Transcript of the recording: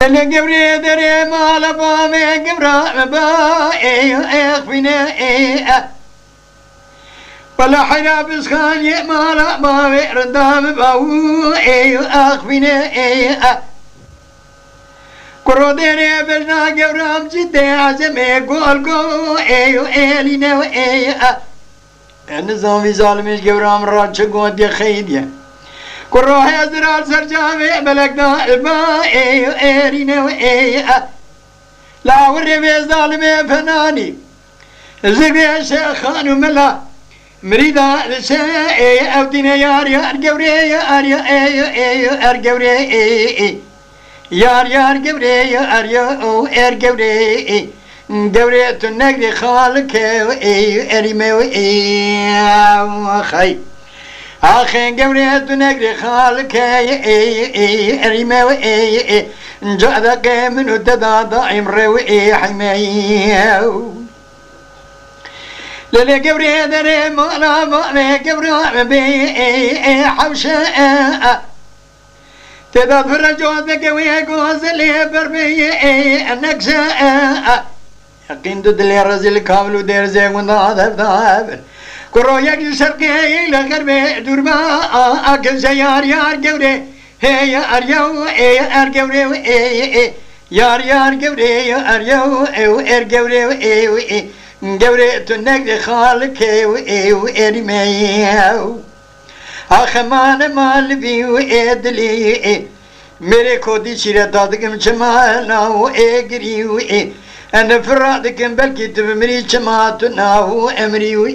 اللي قبري دري ما لبا من قبره با اخفينا ولا حنا بسخاني ما لبا ردام باو اخفينا كروديني بجنا قبرام جدي عزمي قول قو الينا النظام في ظالمش قبرام راج قود دي خيديا كروح يزرع سرجامي بلقنا الباء ارينا لا ورمي ظالمي فناني زبي شيخان وملا مريدا لشيء او دينا يار قبري يار قبري يار قبري يار قبري قبري تنقري خالك اريمي خي آخين قبريت نقري خالك ريمي جاء من الددا امري حمايو للي قبري دري مالا مالي قبري بي حوشا تدا فرجوت قوي قوز اللي بربي النكسا يقين دود اللي رزل كامل دير زيغون ذاب كرو يجي شرقي لغربي دربا أكل سيار قوري هي أريو أرقوري يار قوري أريو أرقوري قوري تنقل خالك إرميو أخمان مال بيو إدلي मेरे खोदी शिरा दादकम चमानाओ एगरियो अन फरादकम बल्कि तुम मेरी चमात नाओ अमरियो